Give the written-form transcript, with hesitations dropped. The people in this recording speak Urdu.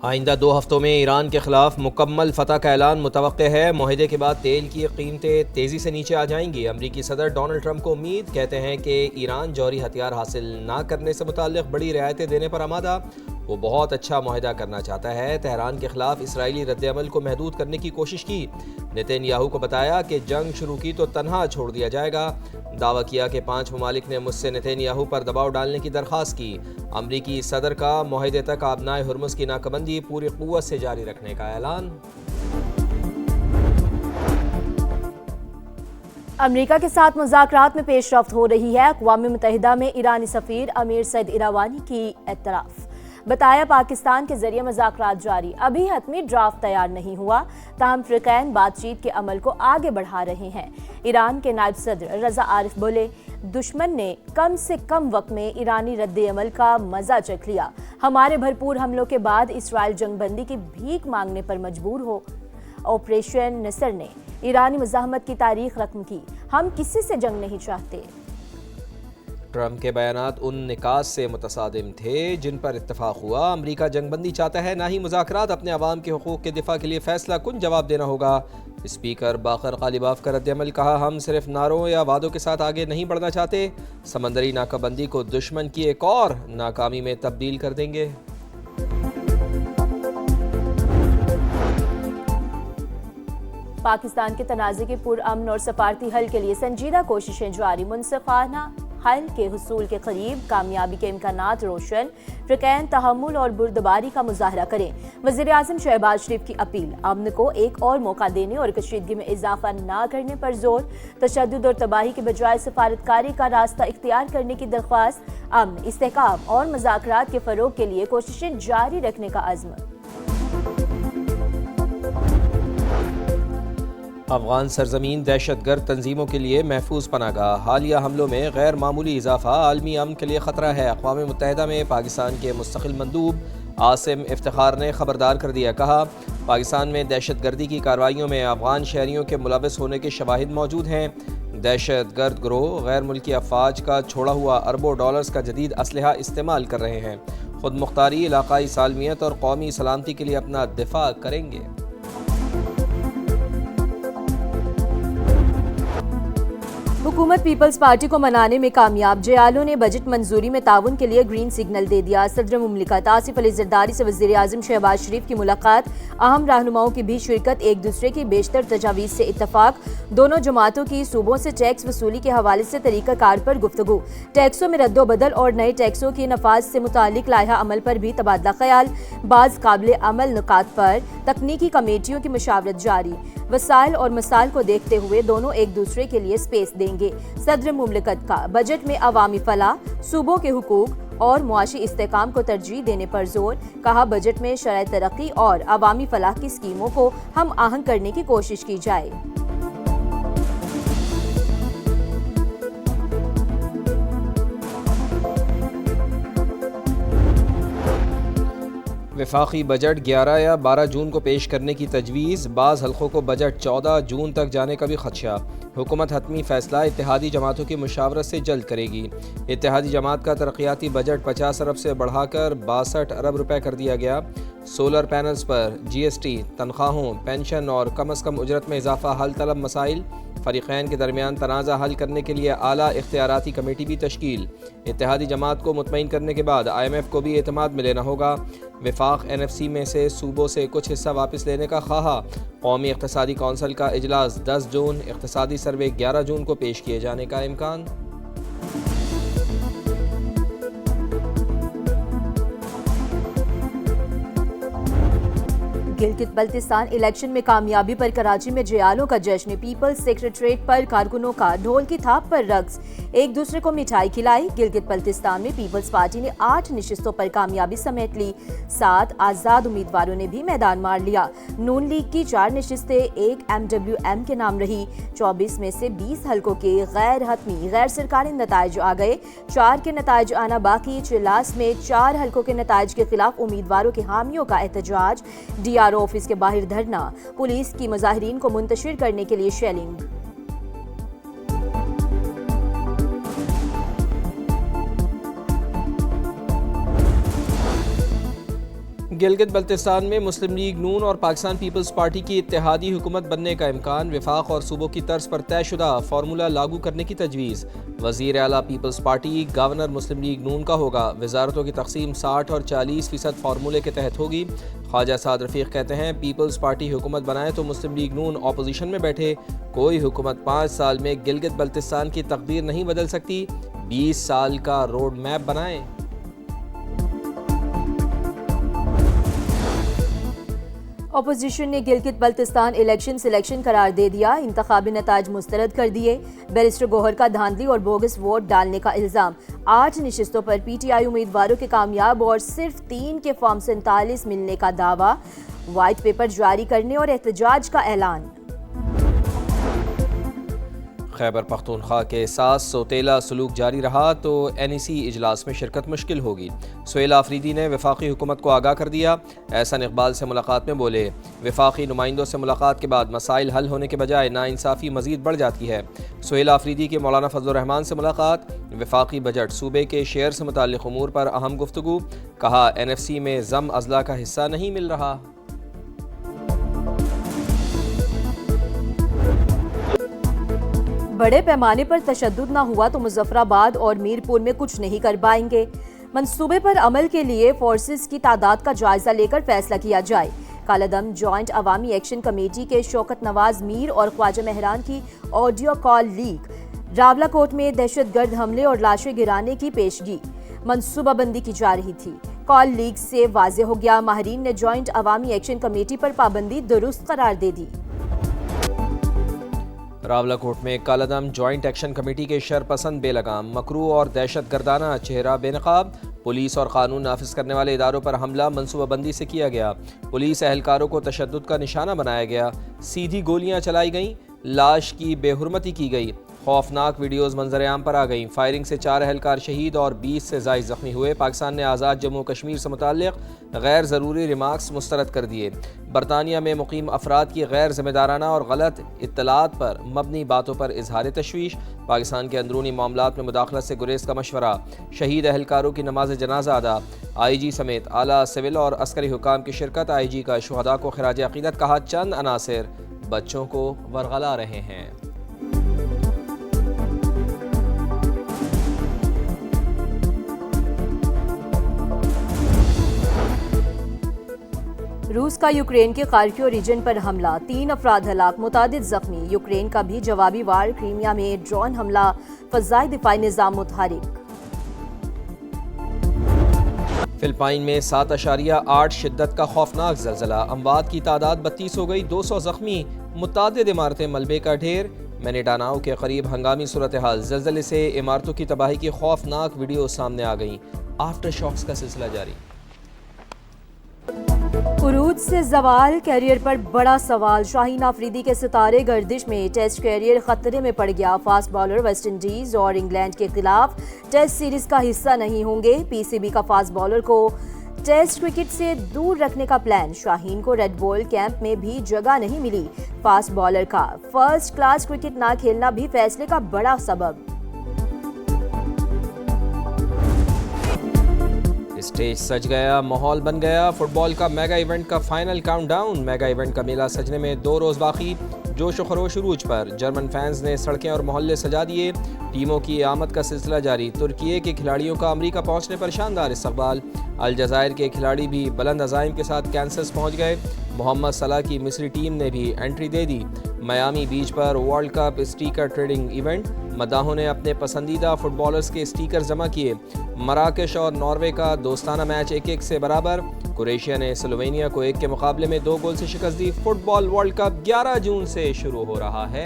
آئندہ 2 ہفتوں میں ایران کے خلاف مکمل فتح کا اعلان متوقع ہے۔ معاہدے کے بعد تیل کی قیمتیں تیزی سے نیچے آ جائیں گی۔ امریکی صدر ڈونلڈ ٹرمپ کو امید، کہتے ہیں کہ ایران جوہری ہتھیار حاصل نہ کرنے سے متعلق بڑی رعایتیں دینے پر آمادہ۔ وہ بہت اچھا معاہدہ کرنا چاہتا ہے۔ تہران کے خلاف اسرائیلی رد عمل کو محدود کرنے کی کوشش کی۔ نتن یاہو کو بتایا کہ جنگ شروع کی تو تنہا چھوڑ دیا جائے گا۔ دعویٰ کیا کہ 5 ممالک نے مجھ سے نتن یاہو پر دباؤ ڈالنے کی درخواست کی۔ امریکی صدر کا معاہدے تک آبنائے ہرمز کی ناکبندی پوری قوت سے جاری رکھنے کا اعلان۔ امریکہ کے ساتھ مذاکرات میں پیش رفت ہو رہی ہے۔ اقوام متحدہ میں ایرانی سفیر امیر سعد ایراوانی کی اعتراف، بتایا پاکستان کے ذریعے مذاکرات جاری، ابھی حتمی ڈرافٹ تیار نہیں ہوا، تاہم فریقین بات چیت کے عمل کو آگے بڑھا رہے ہیں۔ ایران کے نائب صدر رضا عارف بولے، دشمن نے کم سے کم وقت میں ایرانی رد عمل کا مزہ چکھ لیا۔ ہمارے بھرپور حملوں کے بعد اسرائیل جنگ بندی کی بھیک مانگنے پر مجبور ہو۔ آپریشن نصر نے ایرانی مزاحمت کی تاریخ رقم کی، ہم کسی سے جنگ نہیں چاہتے۔ ٹرمپ کے بیانات ان نکات سے متصادم تھے جن پر اتفاق ہوا۔ امریکہ جنگ بندی چاہتا ہے، نہ ہی مذاکرات۔ اپنے عوام کے حقوق کے دفاع کے لیے فیصلہ کن جواب دینا ہوگا۔ اسپیکر باقر غالباف کا رد عمل، کہا ہم صرف نعروں یا وعدوں کے ساتھ آگے نہیں بڑھنا چاہتے، سمندری ناکہ بندی کو دشمن کی ایک اور ناکامی میں تبدیل کر دیں گے۔ پاکستان کے تنازع کے پرامن اور سفارتی حل کے لیے سنجیدہ کوششیں جاری، منصفانہ حل کے حصول کے قریب، کامیابی کے امکانات روشن، فریقین تحمل اور بردباری کا مظاہرہ کریں۔ وزیر اعظم شہباز شریف کی اپیل، امن کو ایک اور موقع دینے اور کشیدگی میں اضافہ نہ کرنے پر زور، تشدد اور تباہی کے بجائے سفارتکاری کا راستہ اختیار کرنے کی درخواست، امن، استحکام اور مذاکرات کے فروغ کے لیے کوششیں جاری رکھنے کا عزم۔ افغان سرزمین دہشت گرد تنظیموں کے لیے محفوظ پناہ گاہ، حالیہ حملوں میں غیر معمولی اضافہ عالمی امن کے لیے خطرہ ہے۔ اقوام متحدہ میں پاکستان کے مستقل مندوب عاصم افتخار نے خبردار کر دیا، کہا پاکستان میں دہشت گردی کی کارروائیوں میں افغان شہریوں کے ملوث ہونے کے شواہد موجود ہیں۔ دہشت گرد گروہ غیر ملکی افواج کا چھوڑا ہوا اربوں ڈالرز کا جدید اسلحہ استعمال کر رہے ہیں، خود مختاری، علاقائی سالمیت اور قومی سلامتی کے لیے اپنا دفاع کریں گے۔ حکومت پیپلز پارٹی کو منانے میں کامیاب، جیالوں نے بجٹ منظوری میں تعاون کے لیے گرین سگنل دے دیا۔ صدر مملکت آصف علی زرداری سے وزیر اعظم شہباز شریف کی ملاقات، اہم رہنماؤں کی بھی شرکت، ایک دوسرے کی بیشتر تجاویز سے اتفاق، دونوں جماعتوں کی صوبوں سے ٹیکس وصولی کے حوالے سے طریقہ کار پر گفتگو، ٹیکسوں میں رد و بدل اور نئے ٹیکسوں کے نفاذ سے متعلق لائحہ عمل پر بھی تبادلہ خیال، بعض قابل عمل نکات پر تکنیکی کمیٹیوں کی مشاورت جاری۔ وسائل اور مسائل کو دیکھتے ہوئے دونوں ایک دوسرے کے لیے سپیس دیں گے۔ صدر مملکت کا بجٹ میں عوامی فلاح، صوبوں کے حقوق اور معاشی استحکام کو ترجیح دینے پر زور، کہا بجٹ میں شرح ترقی اور عوامی فلاح کی اسکیموں کو ہم آہنگ کرنے کی کوشش کی جائے۔ وفاقی بجٹ 11 یا 12 جون کو پیش کرنے کی تجویز، بعض حلقوں کو بجٹ 14 جون تک جانے کا بھی خدشہ۔ حکومت حتمی فیصلہ اتحادی جماعتوں کی مشاورت سے جلد کرے گی۔ اتحادی جماعت کا ترقیاتی بجٹ 50 ارب سے بڑھا کر 62 ارب روپے کر دیا گیا۔ سولر پینلز پر جی ایس ٹی، تنخواہوں، پینشن اور کم از کم اجرت میں اضافہ حل طلب مسائل، فریقین کے درمیان تنازع حل کرنے کے لیے اعلیٰ اختیاراتی کمیٹی بھی تشکیل۔ اتحادی جماعت کو مطمئن کرنے کے بعد آئی ایم ایف کو بھی اعتماد میں لینا ہوگا۔ وفاق این ایف سی میں سے صوبوں سے کچھ حصہ واپس لینے کا خواہاں۔ قومی اقتصادی کونسل کا اجلاس 10 جون، اقتصادی سروے 11 جون کو پیش کیے جانے کا امکان۔ گلگت بلتستان الیکشن میں کامیابی پر کراچی میں جیالوں کا جشن، پیپلز سیکریٹریٹ پر کارکنوں کا ڈھول کی تھاپ پر رقص، ایک دوسرے کو مٹھائی کھلائی۔ گلگت بلتستان میں پیپلز پارٹی نے 8 نشستوں پر کامیابی سمیٹ لی، 7 آزاد امیدواروں نے بھی میدان مار لیا۔ نون لیگ کی 4 نشستیں ایک ایم ڈبلیو ایم کے نام رہی۔ 24 میں سے 20 حلقوں کے غیر حتمی غیر سرکاری نتائج آ گئے، 4 کے نتائج آنا باقی۔ چلاس میں 4 حلقوں کے نتائج کے خلاف امیدواروں کے حامیوں کا احتجاج، ڈی آر او آفس کے باہر دھرنا، پولیس کی مظاہرین کو منتشر کرنے کے لیے شیلنگ۔ گلگت بلتستان میں مسلم لیگ نون اور پاکستان پیپلز پارٹی کی اتحادی حکومت بننے کا امکان، وفاق اور صوبوں کی طرز پر طے شدہ فارمولہ لاگو کرنے کی تجویز۔ وزیر اعلیٰ پیپلز پارٹی گورنر مسلم لیگ نون کا ہوگا، وزارتوں کی تقسیم 60 اور 40% فارمولے کے تحت ہوگی۔ خواجہ سعد رفیق کہتے ہیں پیپلز پارٹی حکومت بنائے تو مسلم لیگ نون اپوزیشن میں بیٹھے، کوئی حکومت 5 سال میں گلگت بلتستان کی تقدیر نہیں بدل سکتی، 20 سال کا روڈ میپ بنائیں۔ اپوزیشن نے گلگت بلتستان الیکشن سلیکشن قرار دے دیا، انتخابی نتائج مسترد کر دیے۔ بیرسٹر گوہر کا دھاندلی اور بوگس ووٹ ڈالنے کا الزام، 8 نشستوں پر پی ٹی آئی امیدواروں کے کامیاب اور صرف 3 کے فارم 47 ملنے کا دعویٰ، وائٹ پیپر جاری کرنے اور احتجاج کا اعلان۔ خیبر پختونخوا کے ساتھ سوتیلا سلوک جاری رہا تو این ای سی اجلاس میں شرکت مشکل ہوگی۔ سہیل آفریدی نے وفاقی حکومت کو آگاہ کر دیا، احسن اقبال سے ملاقات میں بولے وفاقی نمائندوں سے ملاقات کے بعد مسائل حل ہونے کے بجائے ناانصافی مزید بڑھ جاتی ہے۔ سہیل آفریدی کی مولانا فضل الرحمان سے ملاقات، وفاقی بجٹ صوبے کے شیئر سے متعلق امور پر اہم گفتگو، کہا این ایف سی میں ضم اضلاع کا حصہ نہیں مل رہا۔ بڑے پیمانے پر تشدد نہ ہوا تو مظفر آباد اور میر پور میں کچھ نہیں کر پائیں گے، منصوبے پر عمل کے لیے فورسز کی تعداد کا جائزہ لے کر فیصلہ کیا جائے۔ کالعدم جوائنٹ عوامی ایکشن کمیٹی کے شوکت نواز میر اور خواجہ مہران کی آڈیو کال لیک، راولہ کوٹ میں دہشت گرد حملے اور لاشیں گرانے کی پیشگی منصوبہ بندی کی جا رہی تھی۔ کال لیک سے واضح ہو گیا ماہرین نے جوائنٹ عوامی ایکشن کمیٹی پر پابندی درست قرار دے دی۔ راولہ کوٹ میں کالعدم جوائنٹ ایکشن کمیٹی کے شرپسند بے لگام، مکروہ اور دہشت گردانہ چہرہ بے نقاب، پولیس اور قانون نافذ کرنے والے اداروں پر حملہ منصوبہ بندی سے کیا گیا۔ پولیس اہلکاروں کو تشدد کا نشانہ بنایا گیا، سیدھی گولیاں چلائی گئیں، لاش کی بے حرمتی کی گئی، خوفناک ویڈیوز منظر عام پر آ گئیں۔ فائرنگ سے 4 اہلکار شہید اور 20 سے زائد زخمی ہوئے۔ پاکستان نے آزاد جموں کشمیر سے متعلق غیر ضروری ریمارکس مسترد کر دیے۔ برطانیہ میں مقیم افراد کی غیر ذمہ دارانہ اور غلط اطلاعات پر مبنی باتوں پر اظہار تشویش، پاکستان کے اندرونی معاملات میں مداخلت سے گریز کا مشورہ، شہید اہلکاروں کی نماز جنازہ ادا، آئی جی سمیت اعلیٰ سول اور عسکری حکام کی شرکت، آئی جی کا شہداء کو خراج عقیدت، کہا چند عناصر بچوں کو ورغلا رہے ہیں۔ روس کا یوکرین کے خارکیو ریجن پر حملہ، 3 افراد ہلاک، متعدد زخمی۔ یوکرین کا بھی جوابی وار، کریمیا میں ڈرون حملہ، فضائی دفاعی نظام متحرک۔ فلپائن میں 7.8 شدت کا خوفناک زلزلہ، اموات کی تعداد 32 ہو گئی، 200 زخمی، متعدد عمارتیں ملبے کا ڈھیر۔ مینیٹاناؤ کے قریب ہنگامی صورتحال، زلزلے سے عمارتوں کی تباہی کی خوفناک ویڈیو سامنے آ گئیں، آفٹر شاکس کا سلسلہ جاری۔ عروج سے زوال، کیریئر پر بڑا سوال، شاہین آفریدی کے ستارے گردش میں، ٹیسٹ کیریئر خطرے میں پڑ گیا۔ فاسٹ بالر ویسٹ انڈیز اور انگلینڈ کے خلاف ٹیسٹ سیریز کا حصہ نہیں ہوں گے، پی سی بی کا فاسٹ بالر کو ٹیسٹ کرکٹ سے دور رکھنے کا پلان۔ شاہین کو ریڈ بول کیمپ میں بھی جگہ نہیں ملی، فاسٹ بالر کا فرسٹ کلاس کرکٹ نہ کھیلنا بھی فیصلے کا بڑا سبب۔ اسٹیج سج گیا، ماحول بن گیا، فٹ بال کا میگا ایونٹ کا final count down, mega event کا میلہ سجنے میں 2 روز باقی، جوش و خروش عروج پر، جرمن فینز نے سڑکیں اور محلے سجا دیے، ٹیموں کی آمد کا سلسلہ جاری، ترکیے کے کھلاڑیوں کا امریکہ پہنچنے پر شاندار استقبال، الجزائر کے کھلاڑی بھی بلند عزائم کے ساتھ کینسس پہنچ گئے، محمد صلاح کی مصری ٹیم نے بھی انٹری دے دی، میامی بیچ پر world cup sticker trading event, مداحوں نے اپنے پسندیدہ فٹ بالرز کے اسٹیکر جمع کیے، مراکش اور ناروے کا دوستانہ میچ 1-1 سے برابر، کروشیا نے سلووینیا کو 1 کے مقابلے میں 2 گول سے شکست دی۔ فٹ بال ورلڈ کپ 11 جون سے شروع ہو رہا ہے۔